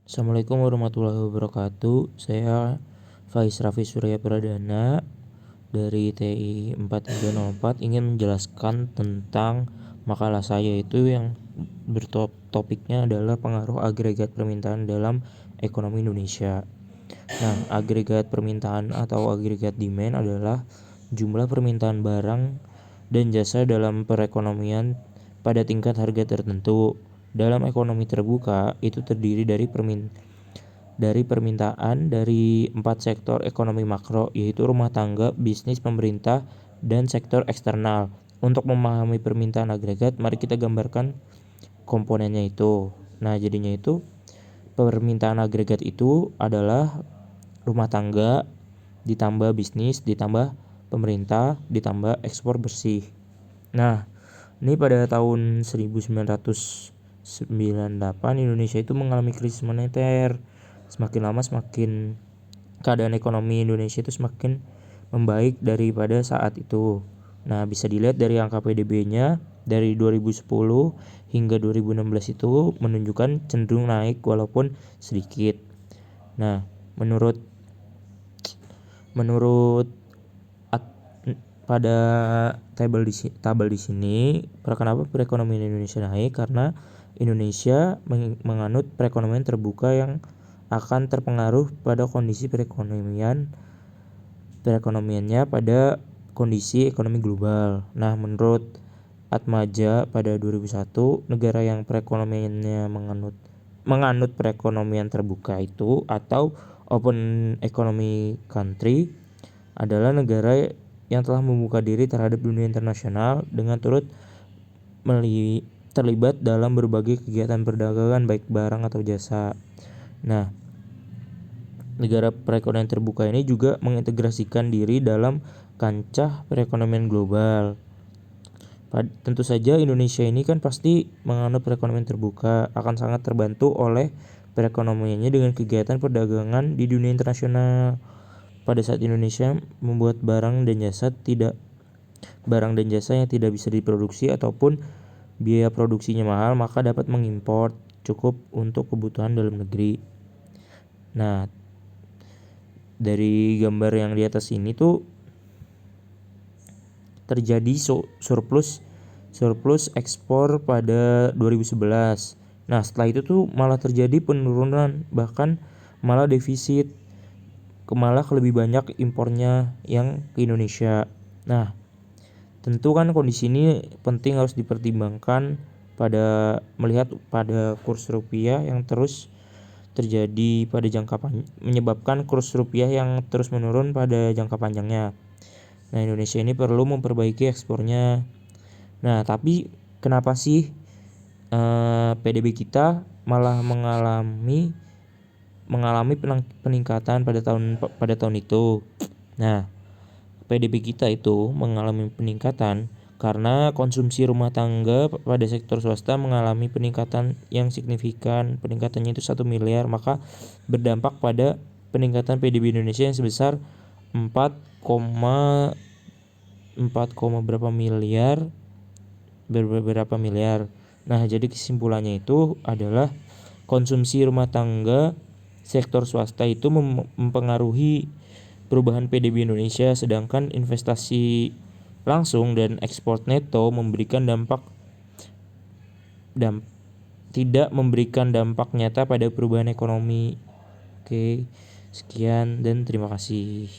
Assalamualaikum warahmatullahi wabarakatuh. Saya Faiz Raffi Surya Pradana dari TI 4304 ingin menjelaskan tentang makalah saya itu yang bertopiknya adalah pengaruh agregat permintaan dalam ekonomi Indonesia. Nah, agregat permintaan atau agregat demand adalah jumlah permintaan barang dan jasa dalam perekonomian pada tingkat harga tertentu. Dalam ekonomi terbuka, itu terdiri dari permintaan dari 4 sektor ekonomi makro, yaitu rumah tangga, bisnis, pemerintah, dan sektor eksternal. Untuk memahami permintaan agregat, mari kita gambarkan komponennya itu. Nah, jadinya itu permintaan agregat itu adalah rumah tangga ditambah bisnis ditambah pemerintah ditambah ekspor bersih. Nah, ini pada tahun 1998 Indonesia itu mengalami krisis moneter. Semakin lama semakin keadaan ekonomi Indonesia itu semakin membaik daripada saat itu. Nah, bisa dilihat dari angka PDB-nya dari 2010 hingga 2016 itu menunjukkan cenderung naik walaupun sedikit. Nah, menurut pada tabel di sini, kenapa perekonomian Indonesia naik? Karena Indonesia menganut perekonomian terbuka yang akan terpengaruh pada kondisi perekonomiannya pada kondisi ekonomi global. Nah, menurut Atmaja pada 2001, negara yang perekonomiannya menganut perekonomian terbuka itu atau open economy country adalah negara yang telah membuka diri terhadap dunia internasional dengan turut terlibat dalam berbagai kegiatan perdagangan baik barang atau jasa. Nah, negara perekonomian terbuka ini juga mengintegrasikan diri dalam kancah perekonomian global. Tentu saja Indonesia ini kan pasti menganut perekonomian terbuka, akan sangat terbantu oleh perekonomiannya dengan kegiatan perdagangan di dunia internasional. Pada saat Indonesia membuat barang dan jasa yang tidak bisa diproduksi ataupun biaya produksinya mahal, maka dapat mengimpor cukup untuk kebutuhan dalam negeri. Nah, dari gambar yang di atas ini tuh terjadi surplus ekspor pada 2011. Nah, setelah itu tuh malah terjadi penurunan, bahkan malah defisit, malah lebih banyak impornya yang ke Indonesia. Nah, tentu kan kondisi ini penting harus dipertimbangkan pada melihat pada kurs rupiah yang terus terjadi pada menyebabkan kurs rupiah yang terus menurun pada jangka panjangnya. Nah, Indonesia ini perlu memperbaiki ekspornya. Nah, tapi kenapa sih PDB kita malah mengalami peningkatan pada tahun itu? Nah, PDB kita itu mengalami peningkatan karena konsumsi rumah tangga pada sektor swasta mengalami peningkatan yang signifikan. Peningkatannya itu 1 miliar, maka berdampak pada peningkatan PDB Indonesia yang sebesar 4, berapa miliar. Nah, jadi kesimpulannya itu adalah konsumsi rumah tangga sektor swasta itu mempengaruhi perubahan PDB Indonesia, sedangkan investasi langsung dan ekspor neto tidak memberikan dampak nyata pada perubahan ekonomi. Oke, sekian dan terima kasih.